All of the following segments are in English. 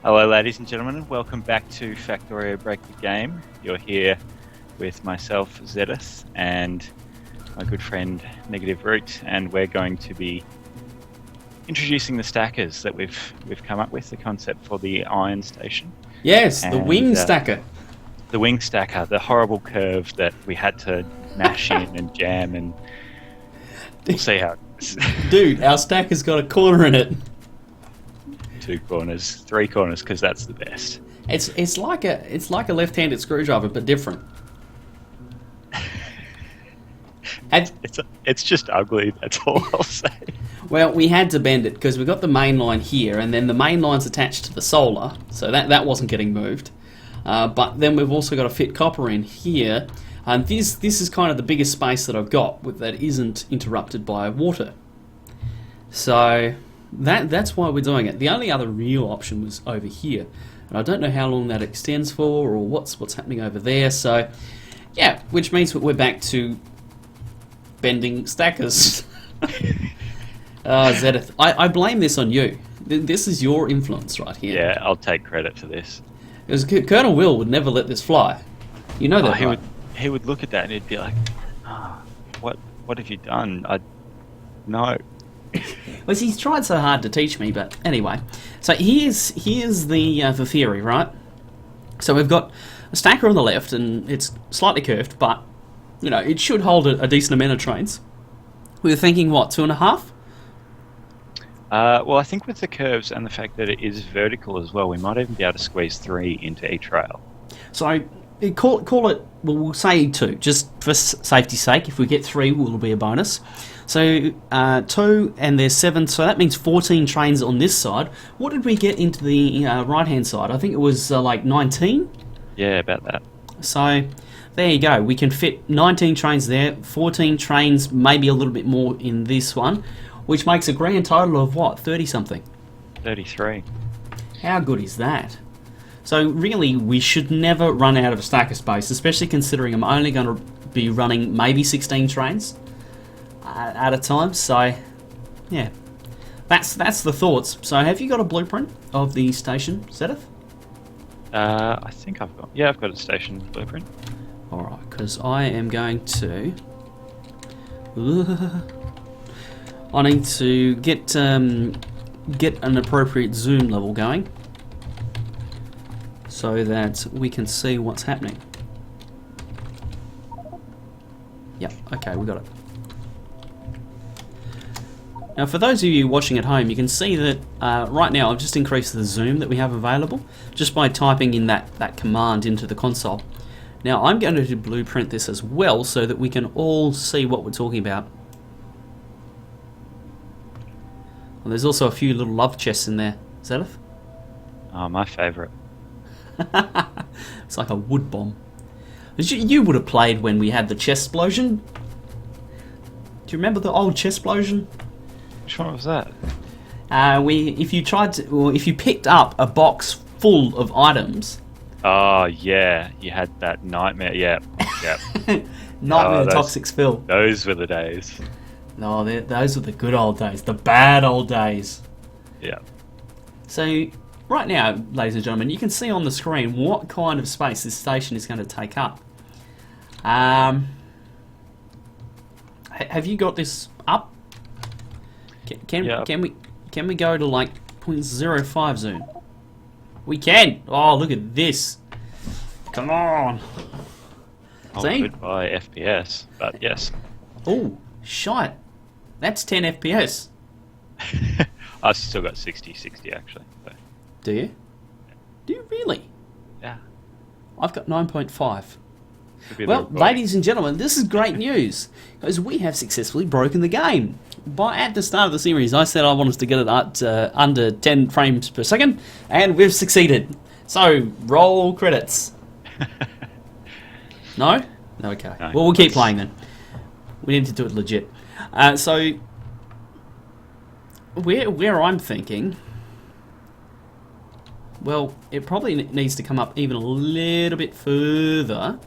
Hello, ladies and gentlemen. Welcome back to Factorio Break the Game. You're here with myself, Zedith, and my good friend, Negative Root, and we're going to be introducing the stackers that we've come up with, the concept for the iron station. Yes, the And wing stacker. the wing stacker, the horrible curve that we had to mash in and jam, and we'll see how it goes. Dude, our stacker's got a corner in it. 2 corners, 3 corners, because that's the best. It's like a left-handed screwdriver, but different. And, It's just ugly, that's all I'll say. well, we had to bend it because we got the main line here, and then the main line's attached to the solar, so that wasn't getting moved. But then we've also got to fit copper in here, and this is kind of the biggest space that I've got that isn't interrupted by water. So that's why we're doing it. The only other real option was over here, and I don't know how long that extends for or what's happening over there. So yeah, which means that we're back to bending stackers. Zedith, I blame this on you. This is your influence right here. Yeah, I'll take credit for this. Because Colonel Will would never let this fly. You know that, right? He would look at that and he'd be like, what have you done? No. Well, he's tried so hard to teach me, but anyway. So here's the theory, right? So we've got a stacker on the left, and it's slightly curved, but you know it should hold a decent amount of trains. We were thinking, what, 2.5? Well, I think with the curves and the fact that it is vertical as well, we might even be able to squeeze 3 into each rail. So call it. Well, we'll say 2, just for safety's sake. If we get 3, will be a bonus. So 2, and there's 7, so that means 14 trains on this side. What did we get into the right-hand side? I think it was like 19? Yeah, about that. So there you go. We can fit 19 trains there, 14 trains, maybe a little bit more in this one, which makes a grand total of what, 30-something? 33. How good is that? So really, we should never run out of stacker space, especially considering I'm only going to be running maybe 16 trains at a time. So yeah, that's the thoughts. So have you got a blueprint of the station, Zedith? I think I've got a station blueprint. Alright, because I am going to I need to get an appropriate zoom level going so that we can see what's happening. Yep, okay, we got it. Now, for those of you watching at home, you can see that right now I've just increased the zoom that we have available just by typing in that command into the console. Now, I'm going to blueprint this as well so that we can all see what we're talking about. And there's also a few little love chests in there. Zedith? Oh, my favourite. It's like a wood bomb. You would have played when we had the chest explosion. Do you remember the old chest explosion? Which one was that? If you picked up a box full of items. Oh yeah, you had that nightmare. Yeah. Nightmare toxic spill. Those were the days. No, those were the good old days, the bad old days. Yeah. So right now, ladies and gentlemen, you can see on the screen what kind of space this station is going to take up. Have you got this up? Can we go to like 0.05 zoom? We can. Oh, look at this! Come on. See? Goodbye FPS, but yes. Oh, shite! That's 10 FPS. I've still got 60 actually. So. Do you? Do you really? Yeah. I've got 9.5. Well, ladies and gentlemen, this is great news because we have successfully broken the game. At the start of the series, I said I wanted to get it at under 10 frames per second, and we've succeeded. So, roll credits. No? Okay. No, well, we'll keep playing then. We need to do it legit. So, where I'm thinking, well, it probably needs to come up even a little bit further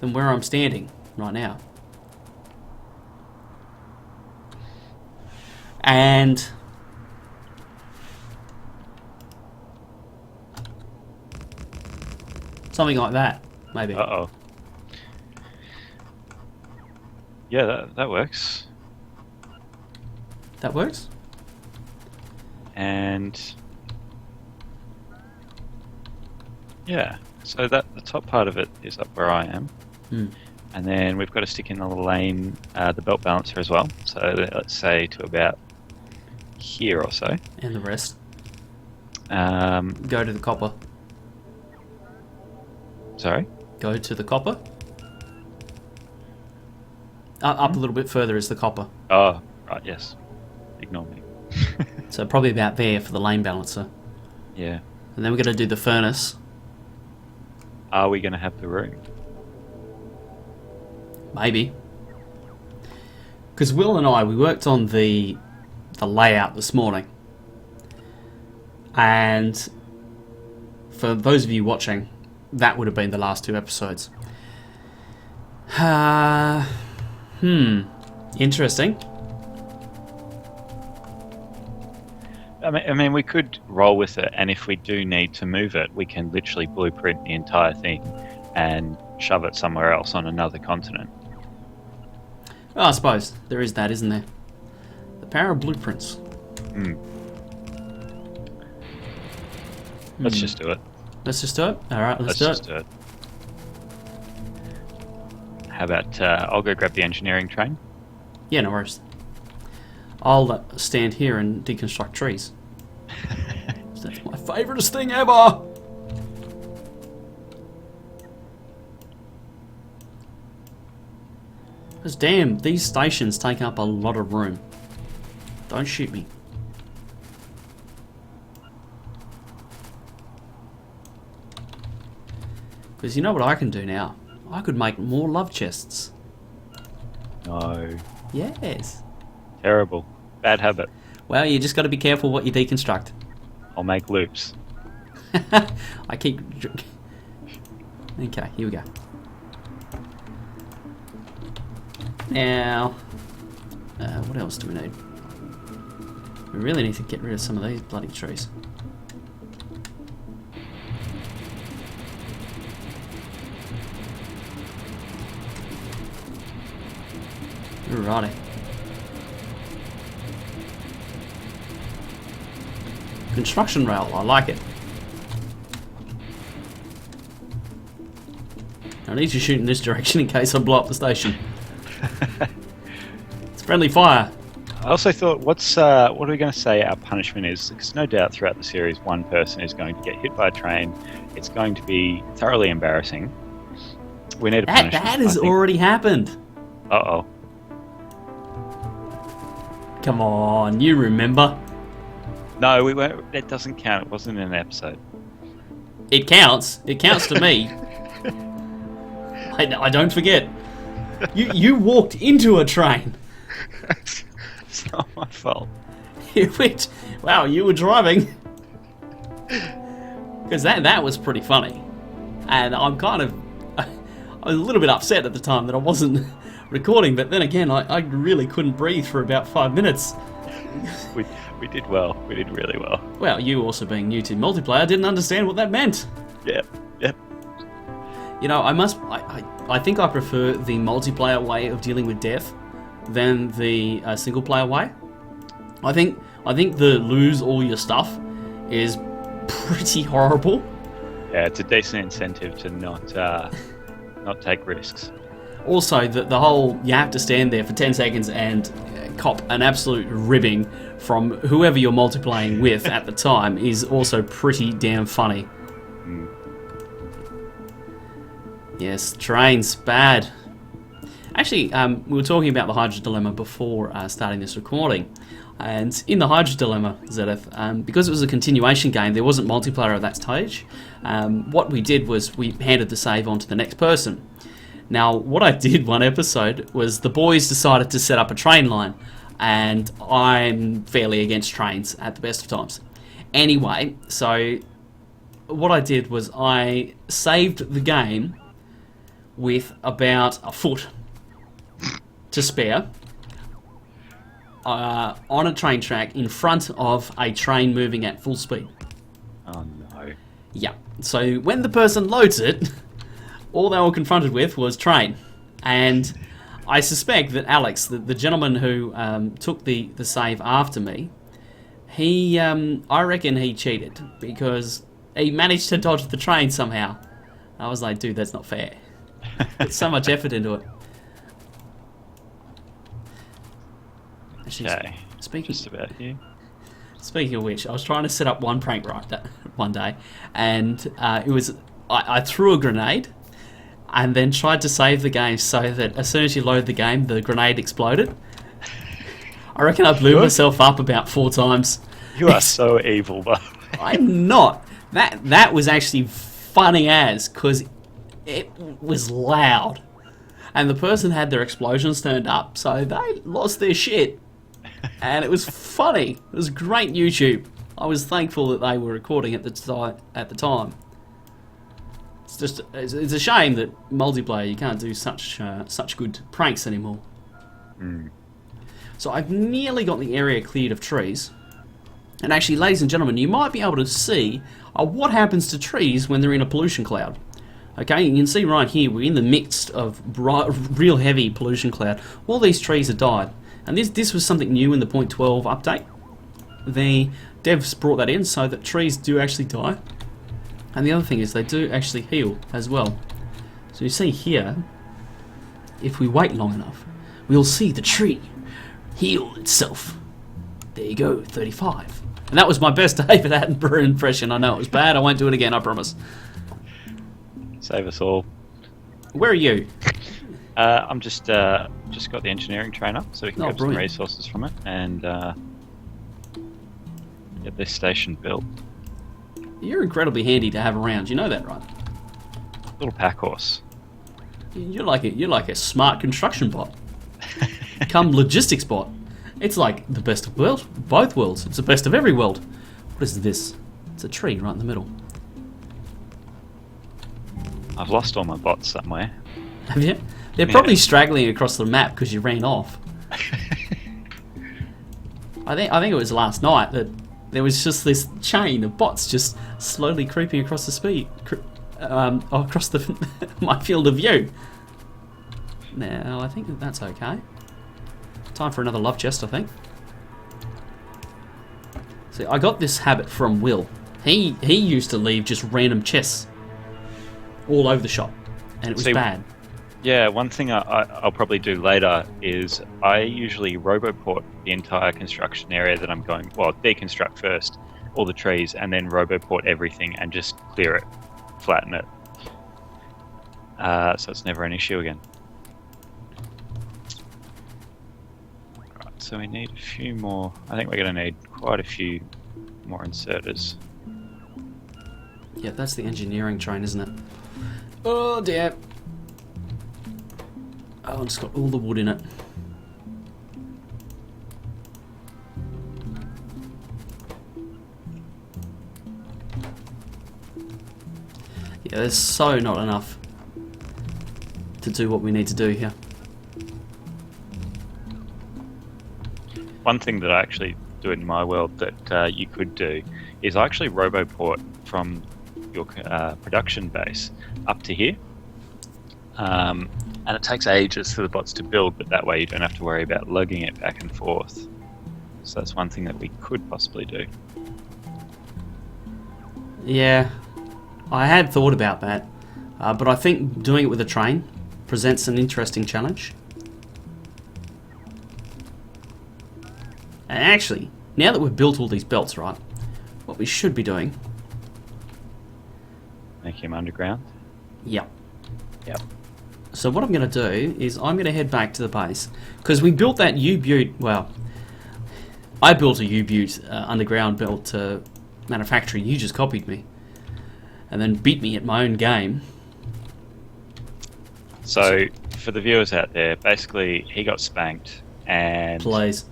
than where I'm standing right now. And Something like that, maybe. Uh-oh. Yeah, that works. That works? And yeah, so that the top part of it is up where I am. And then we've got to stick in the lane, the belt balancer as well. So let's say to about here or so. And the rest. Go to the copper. Sorry? Go to the copper. Up a little bit further is the copper. Oh, right, yes. Ignore me. So probably about there for the lane balancer. Yeah. And then we're going to do the furnace. Are we going to have the room? Maybe. Because Will and I, we worked on the layout this morning. And for those of you watching, that would have been the last 2 episodes. Interesting. I mean, we could roll with it, and if we do need to move it, we can literally blueprint the entire thing and shove it somewhere else on another continent. Well, I suppose there is that, isn't there? The power of blueprints. Let's just do it. Let's just do it? Alright, let's just do it. How about I'll go grab the engineering train? Yeah, no worries. I'll stand here and deconstruct trees. That's my favouriteest thing ever! Because damn, these stations take up a lot of room. Don't shoot me. Because you know what I can do now? I could make more love chests. No. Yes. Terrible. Bad habit. Well, you just got to be careful what you deconstruct. I'll make loops. I keep... Okay, here we go. Now... what else do we need? We really need to get rid of some of these bloody trees. Alrighty. Construction rail, I like it. I need to shoot in this direction in case I blow up the station. It's friendly fire. I also thought, what are we going to say our punishment is? Because no doubt throughout the series, one person is going to get hit by a train. It's going to be thoroughly embarrassing. We need a punishment. That has already happened. Uh-oh. Come on, you remember? No, we weren't. That doesn't count. It wasn't in an episode. It counts. It counts to me. I don't forget. You walked into a train. It's not my fault. Which, wow, you were driving. Because that was pretty funny. And I'm kind of... I was a little bit upset at the time that I wasn't recording, but then again, I really couldn't breathe for about 5 minutes. We did well. We did really well. Well, you also being new to multiplayer didn't understand what that meant. Yep. You know, I think I prefer the multiplayer way of dealing with death than the single player way. I think the lose all your stuff is pretty horrible. Yeah, it's a decent incentive to not take risks. Also, the whole you have to stand there for 10 seconds and cop an absolute ribbing from whoever you're multiplaying with at the time is also pretty damn funny. Yes, trains, bad. Actually, we were talking about the Hydra Dilemma before starting this recording. And in the Hydra Dilemma, Zedith, because it was a continuation game, there wasn't multiplayer at that stage. What we did was we handed the save on to the next person. Now, what I did one episode was the boys decided to set up a train line, and I'm fairly against trains at the best of times. Anyway, so what I did was I saved the game with about a foot to spare on a train track in front of a train moving at full speed. Oh no. Yeah. So when the person loads it, all they were confronted with was train. And I suspect that Alex, the gentleman who took the save after me, I reckon he cheated because he managed to dodge the train somehow. I was like, dude, that's not fair. Put so much effort into it. Actually, Okay. Just about here. Speaking of which, I was trying to set up one prank one day, and it was I threw a grenade, and then tried to save the game so that as soon as you load the game, the grenade exploded. I reckon I blew myself up about 4 times. You are so evil, though. I'm not. That was actually funny as, because it was loud. And the person had their explosions turned up, so they lost their shit. And it was funny. It was great YouTube. I was thankful that they were recording at the time. It's a shame that multiplayer you can't do such good pranks anymore. Mm. So I've nearly got the area cleared of trees. And actually, ladies and gentlemen, you might be able to see what happens to trees when they're in a pollution cloud. Okay, you can see right here, we're in the midst of real heavy pollution cloud. All these trees have died. And this was something new in the 0.12 update. The devs brought that in so that trees do actually die. And the other thing is they do actually heal as well. So you see here, if we wait long enough, we'll see the tree heal itself. There you go, 35. And that was my best David Attenborough impression. I know it was bad. I won't do it again, I promise. Save us all. Where are you? I'm just got the engineering train up, so we can grab some resources from it and get this station built. You're incredibly handy to have around. You know that, right? Little pack horse. You're like a smart construction bot. Come logistics bot. It's like the best of both worlds. It's the best of every world. What is this? It's a tree right in the middle. I've lost all my bots somewhere. Have you? They're probably straggling across the map because you ran off. I think it was last night that there was just this chain of bots just slowly creeping across the across my field of view. Now I think that's okay. Time for another love chest, I think. See, I got this habit from Will. He used to leave just random chests all over the shop, and it was bad. Yeah, one thing I'll probably do later is I usually roboport the entire construction area that I'm going, well, deconstruct first, all the trees, and then roboport everything and just clear it, flatten it. So it's never an issue again. Right, so we need a few more, I think we're going to need quite a few more inserters. Yeah, that's the engineering train, isn't it? Oh dear. Oh, it's got all the wood in it. Yeah, there's so not enough to do what we need to do here. One thing that I actually do in my world that you could do is I actually roboport from your production base up to here. And it takes ages for the bots to build, but that way you don't have to worry about lugging it back and forth. So that's one thing that we could possibly do. Yeah, I had thought about that, but I think doing it with a train presents an interesting challenge. And actually, now that we've built all these belts, right, what we should be doing... Make him underground? Yep. Yep. So what I'm going to do is I'm going to head back to the base, because we built that U-Butte, well, I built a U-Butte underground belt manufacturing. You just copied me and then beat me at my own game. So for the viewers out there, basically he got spanked and... Please.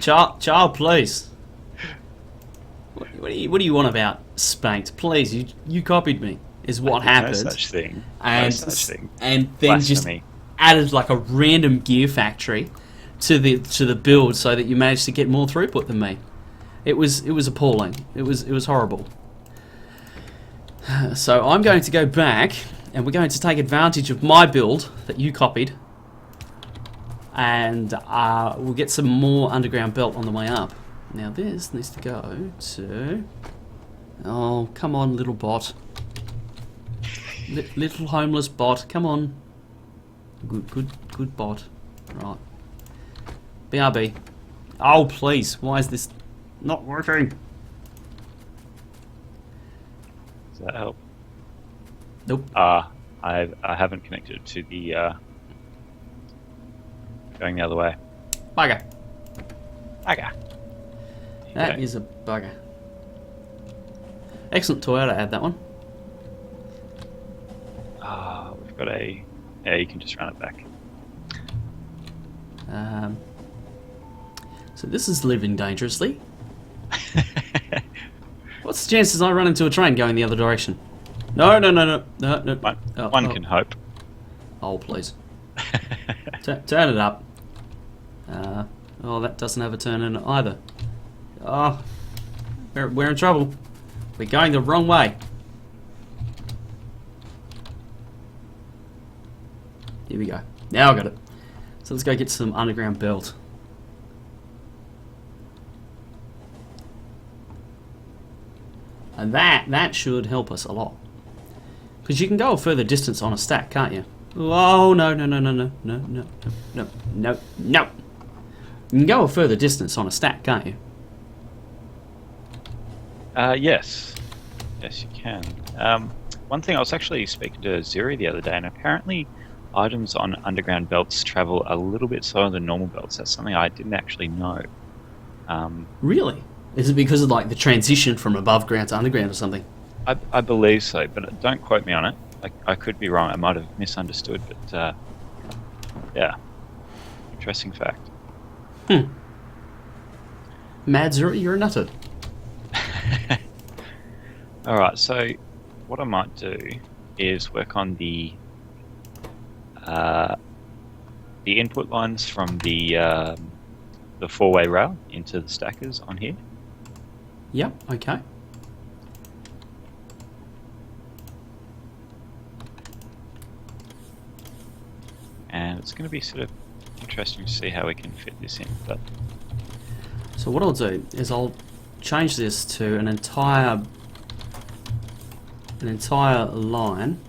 Child, please. What do you want about spanked? Please, you copied me. Is what happened. No such thing. And, no such thing. And then Blasphemy. Just added like a random gear factory to the build so that you managed to get more throughput than me. It was appalling. It was horrible. So I'm going to go back, and we're going to take advantage of my build that you copied, and we'll get some more underground belt on the way up. Now this needs to go to... Oh, come on, little bot. Little homeless bot, come on. Good bot. Right. BRB. Oh, please, why is this not working? Does that help? Nope. I haven't connected to the going the other way. Bugger. Okay. That is a bugger. Excellent Toyota, add that one. We've got a... Yeah, you can just run it back. So this is living dangerously. What's the chances I run into a train going the other direction? No. One can hope. Oh, please. Turn it up. Oh, that doesn't have a turn in it either. Oh, we're in trouble. We're going the wrong way. Here we go. Now I got it. So let's go get some underground belt. And that should help us a lot. Because you can go a further distance on a stack, can't you? Oh, no. You can go a further distance on a stack, can't you? Yes. Yes, you can. One thing, I was actually speaking to Zuri the other day, and apparently items on underground belts travel a little bit slower than normal belts. That's something I didn't actually know. Really? Is it because of like the transition from above ground to underground or something? I believe so, but don't quote me on it. I could be wrong. I might have misunderstood, but yeah. Interesting fact. Mad Zuri, you're a nutter. Alright, so what I might do is work on the input lines from the four-way rail into the stackers on here. Yep, okay. And it's going to be sort of interesting to see how we can fit this in. But so what I'll do is I'll change this to an entire line.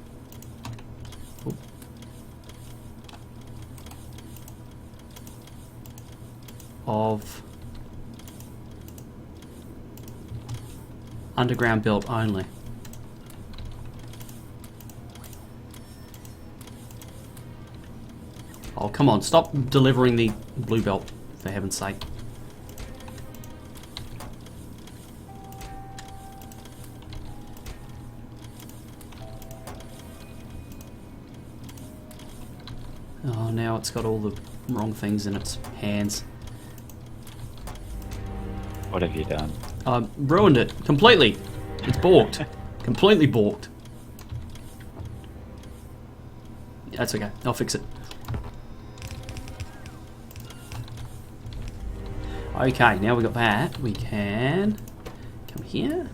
Of underground belt only. Oh, come on, stop delivering the blue belt, for heaven's sake. Oh, now it's got all the wrong things in its hands. what have you done? Ruined it completely. It's balked. Completely balked. That's okay. I'll fix it. Okay, now we got that. We can come here.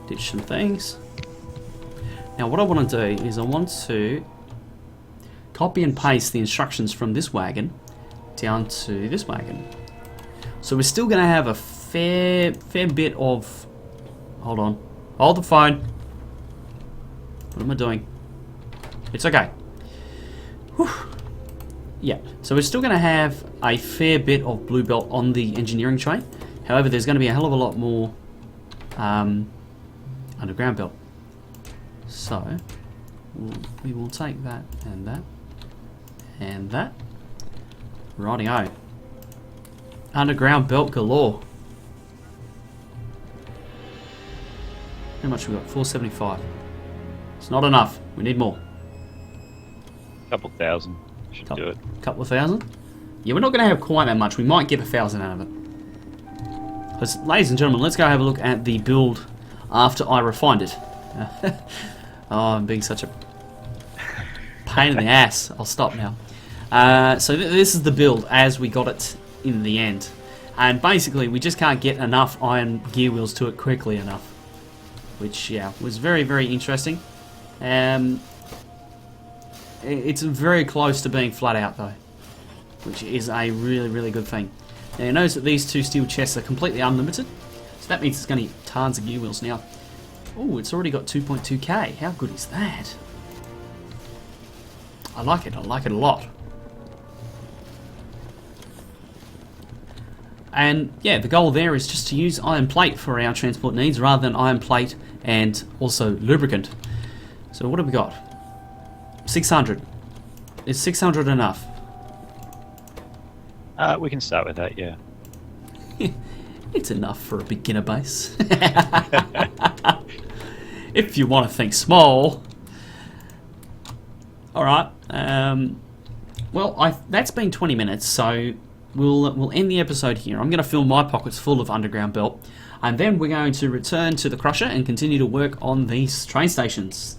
Ditch some things. Now what I want to do is I want to copy and paste the instructions from this wagon down to this wagon. So we're still going to have a fair bit of... Hold on. Hold the phone. What am I doing? It's okay. Whew. Yeah, so we're still going to have a fair bit of blue belt on the engineering tray. However, there's going to be a hell of a lot more underground belt. So, we will take that and that and that. Righty-o. Underground belt galore. How much we got? 475. It's not enough. We need more. Couple thousand. Should do it. Couple of thousand? Yeah, we're not going to have quite that much. We might get 1,000 out of it. Because, ladies and gentlemen, let's go have a look at the build after I refined it. Oh, I'm being such a pain in the ass. I'll stop now. So this is the build as we got it in the end. And basically, we just can't get enough iron gear wheels to it quickly enough. which, yeah, was very, very interesting. It's very close to being flat out, though, which is a really, really good thing. Now, you notice that these 2 steel chests are completely unlimited, so that means it's going to get tons of gear wheels now. Oh, it's already got 2.2k. How good is that? I like it a lot. And yeah, the goal there is just to use iron plate for our transport needs rather than iron plate and also lubricant. So what have we got? 600. Is 600 enough? We can start with that, yeah. It's enough for a beginner base. If you want to think small. Alright. Well, that's been 20 minutes, so we'll end the episode here. I'm going to fill my pockets full of underground belt, and then we're going to return to the crusher and continue to work on these train stations.